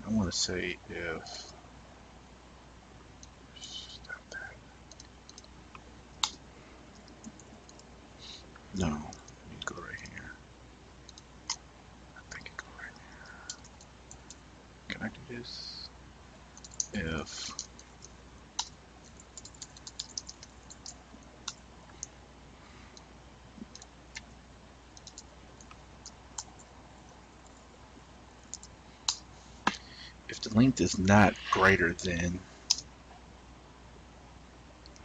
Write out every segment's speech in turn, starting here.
I want to say if stop that. No, let me go right here. I think it go right here. Can I do this? If the length is not greater than,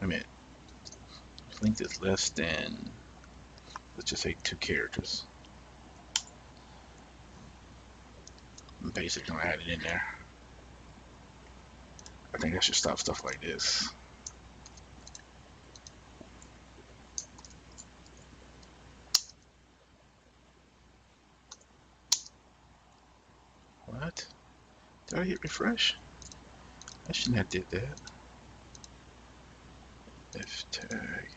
if length is less than, let's just say 2 characters. I'm basically gonna add it in there. I think I should stop stuff like this. What? Did I hit refresh? I shouldn't have did that. If tag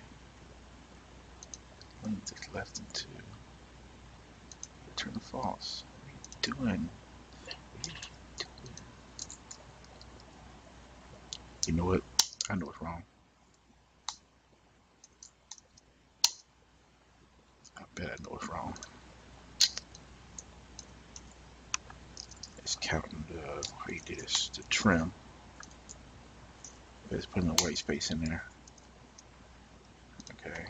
length is less than 2, return false. What are you doing? What are you doing? You know what? I know it's wrong. I bet I know it's wrong. It's counting the, how you do this, the trim. It's putting the white space in there. Okay.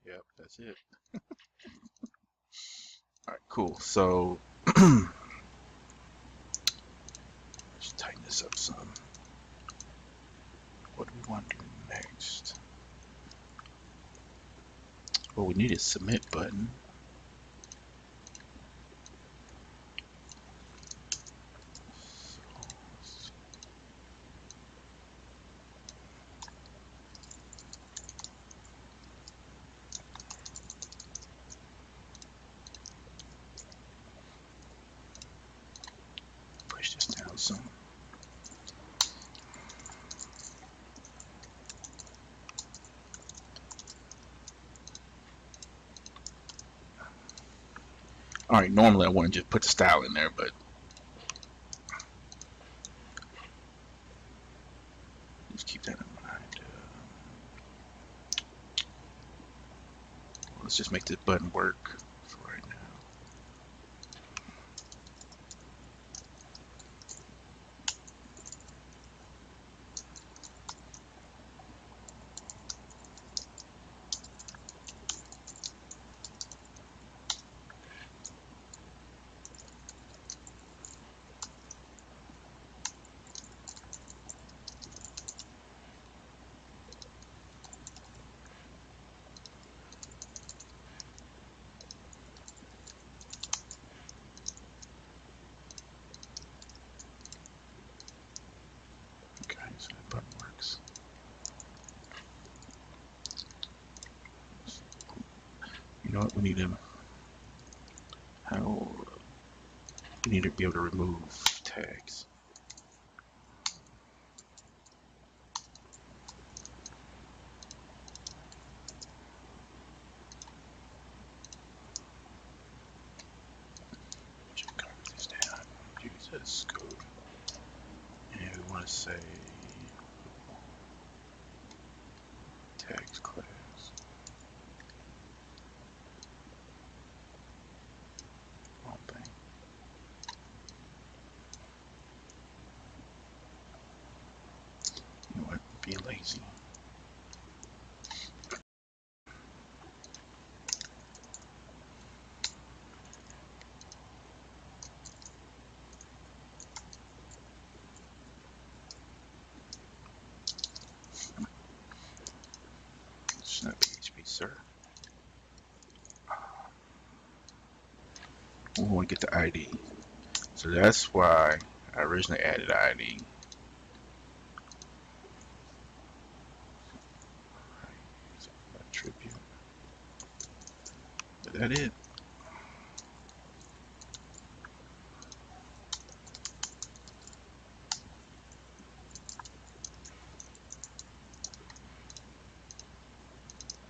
Yep, that's it. Alright, cool. So let's tighten this up some. What do we want to do next? Well, we need a submit button. Push this down some. Alright, normally I want to just put the style in there, but let's keep that in mind. Let's just make this button work for right now. Okay, so that button works. You know what? We need to be able to remove tags. Just copy this down. Use this code. And we want to say tags class. Wrong thing. You know what? Be lazy. It's not PHP, sir. We want to get the ID. So that's why I originally added ID. Attribute. But that it.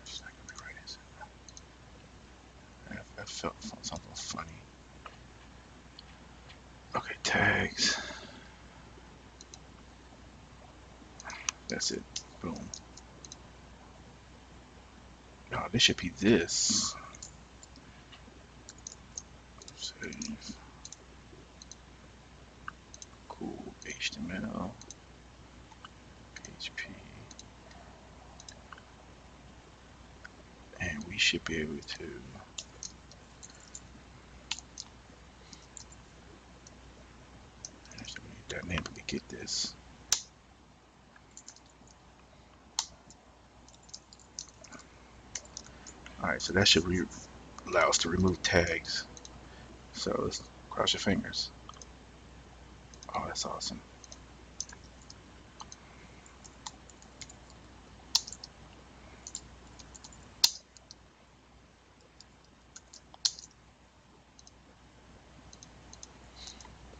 It's not gonna be right, is it? something funny. Okay, tags. That's it. Boom. No, this should be this. Save. Cool. HTML. PHP. And we should be able to dynamically get this. Alright, so that should allow us to remove tags. So let's cross your fingers. Oh, that's awesome.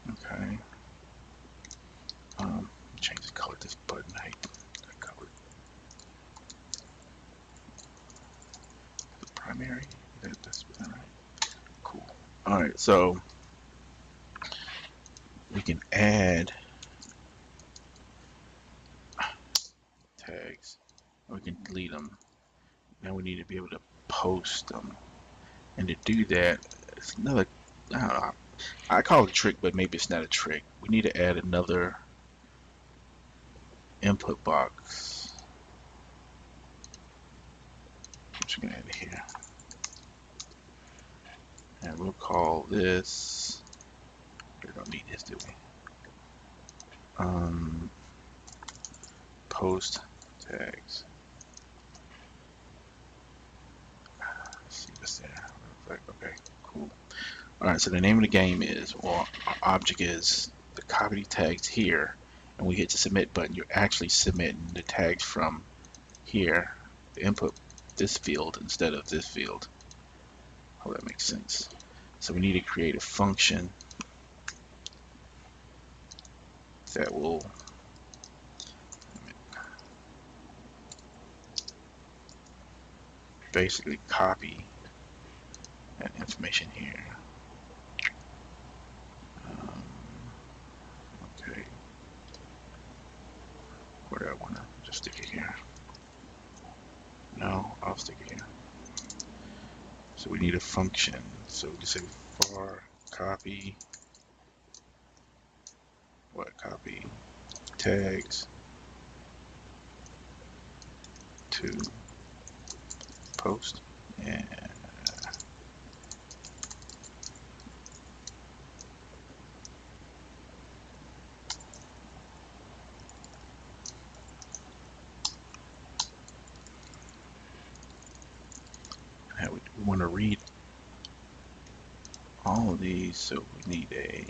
Okay. Change the color of this button height. Color. The primary. That's all right. Cool. All right, so we can add tags. We can delete them. Now we need to be able to post them. And to do that, it's another. I don't know. I call it a trick, but maybe it's not a trick. We need to add another input box. I'm just gonna add it here, and we'll call this. We don't need this, do we? Post tags. Let's see what's there. Okay, cool. All right, so the name of the game is, or our object is, the copy tags here, and we hit the submit button. You're actually submitting the tags from here, the input this field instead of this field. Hope that makes sense. So we need to create a function that will basically copy that information here. Okay, where do I want to just stick it here? No, I'll stick it here. So we need a function. So we can say var copy, copy tags to post, and we want to read all of these, so we need a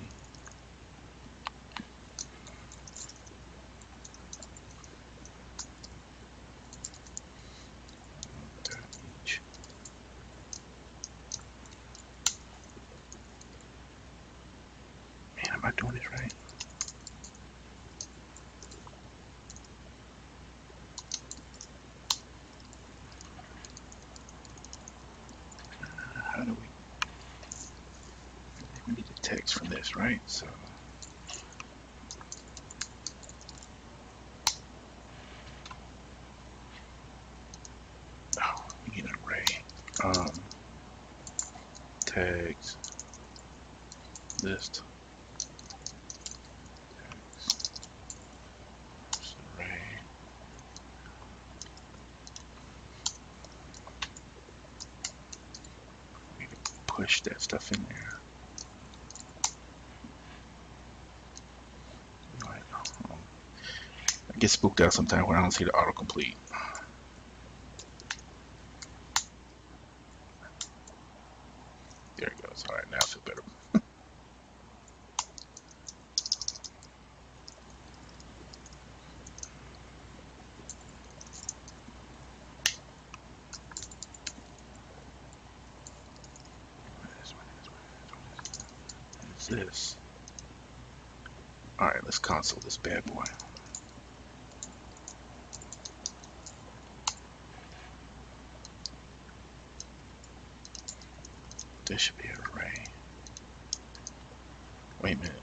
each. Man, am I doing this right? How do we need the text from this, right? So we need an array. Tags list tags array. We need to push that stuff in there. I get spooked out sometimes when I don't see the autocomplete. There it goes. All right, now I feel better. What's this? All right, let's console this bad boy. This should be an array. Wait a minute.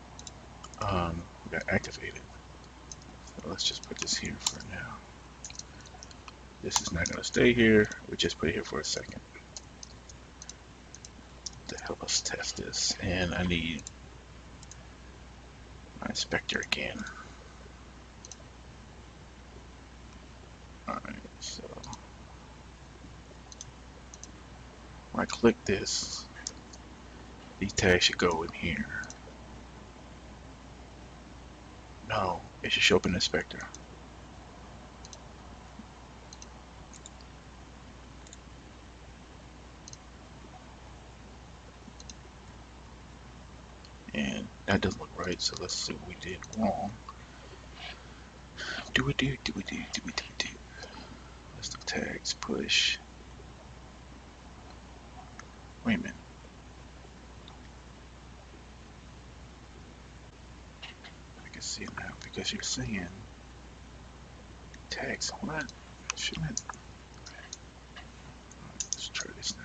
We got activated. So let's just put this here for now. This is not going to stay here. We just put it here for a second to help us test this. And I need my inspector again. Alright, so when I click this, these tags should go in here. No, it should show up in the inspector. And that doesn't look right, so let's see what we did wrong. Do. List of tags, push. Wait a minute. I can see it now because you're saying tags. What? Shouldn't it? Let's try this now.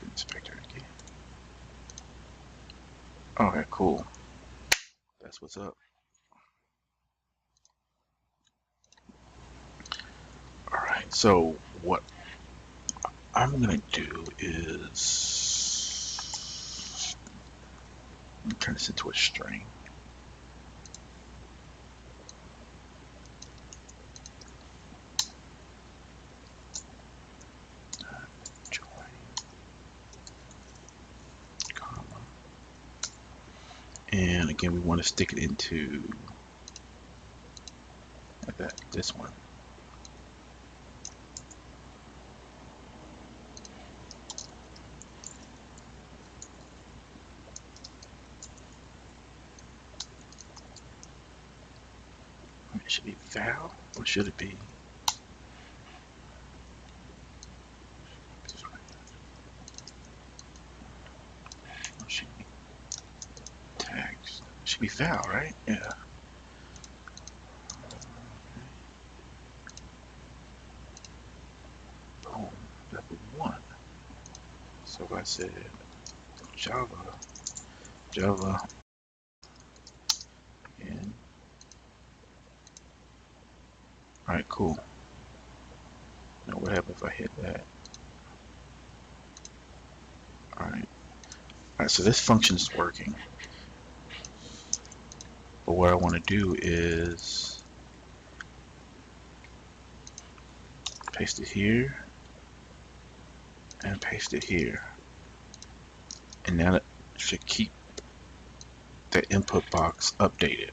Inspector again. Okay, cool. That's what's up. Alright, so what I'm gonna do is turn this into a string. Join, comma. And again, we want to stick it into like that, this one. It should be val, or should it be? It should be tags. It should be val, right? Yeah. Boom. Level 1. So if I said Java, and alright, cool. Now what happens if I hit that? Alright, so this function is working. But what I want to do is paste it here and paste it here. And now it should keep the input box updated.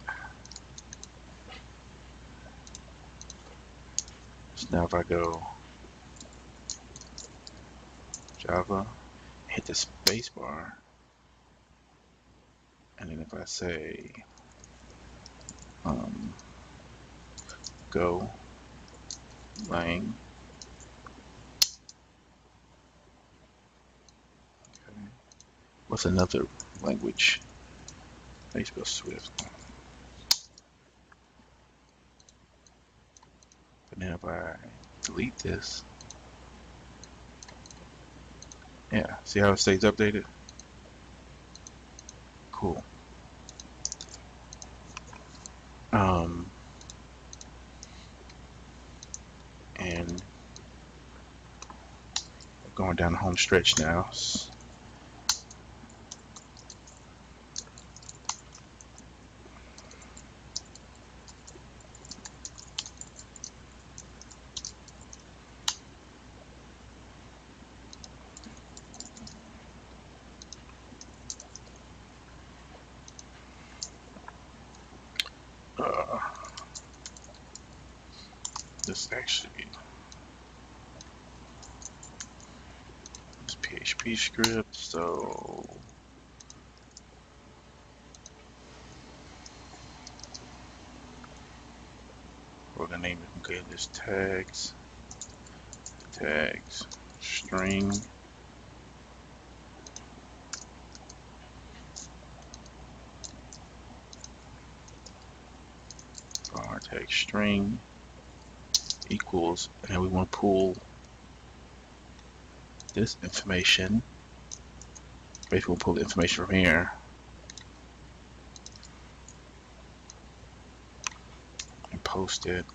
So now if I go Java, hit the space bar, and then if I say go lang, okay. What's another language? How do you spell Swift? But now if I delete this, yeah, see how it stays updated? Cool. And going down the home stretch now. This actually is PHP script, so we're gonna name it, okay, this tags string, tag string equals, and then we want to pull this information. Basically, we'll pull the information from here and post it.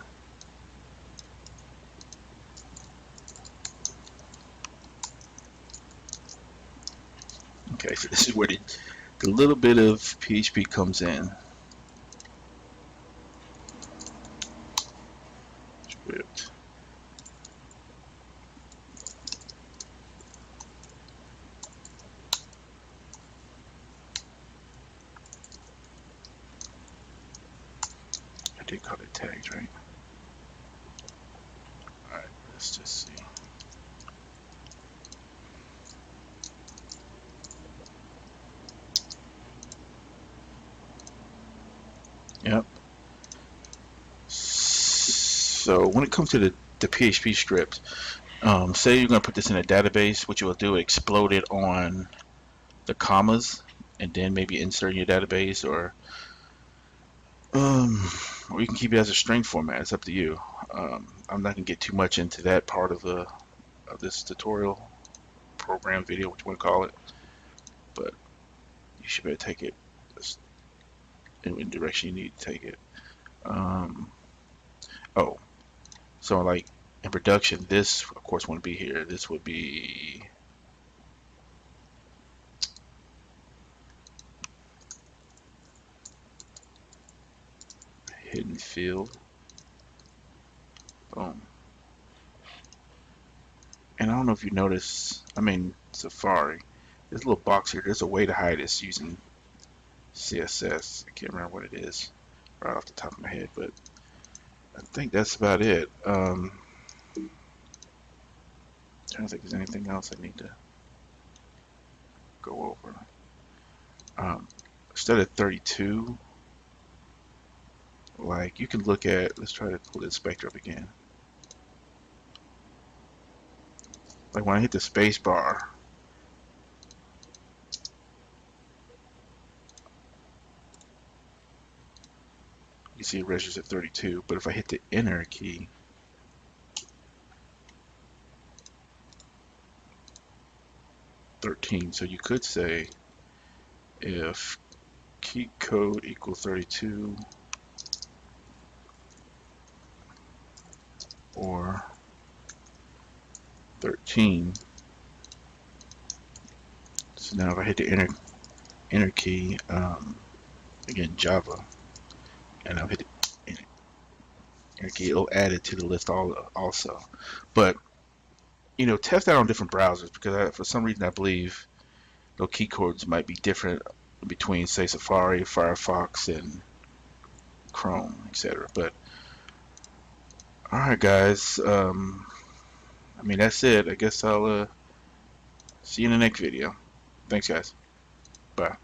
Okay, so this is where the little bit of PHP comes in. Script. I did call it tags, right? Alright, let's just see. Yep. So when it comes to the PHP script, say you're going to put this in a database, what you will do is explode it on the commas and then maybe insert in your database, or you can keep it as a string format. It's up to you. I'm not going to get too much into that part of this tutorial program video, what you want to call it, but you should better take it in the direction you need to take it. Oh, so like in production, this of course wouldn't be here. This would be hidden field. Boom. And I don't know if you notice, I mean Safari, this little box here, there's a way to hide this using CSS. I can't remember what it is right off the top of my head, but I think that's about it. I'm trying to think if there's anything else I need to go over. Instead of 32, like you can look at, let's try to pull the inspector up again. Like when I hit the space bar, you see it registers at 32, but if I hit the enter key, so you could say if key code equals 32 or 13. So now if I hit the enter key, again Java, and I'll hit the enter key, it'll add it to the list also. But you know, test that on different browsers, because for some reason I believe those key codes might be different between, say, Safari, Firefox, and Chrome, etc. But alright guys, I mean that's it. I guess I'll see you in the next video. Thanks guys. Bye.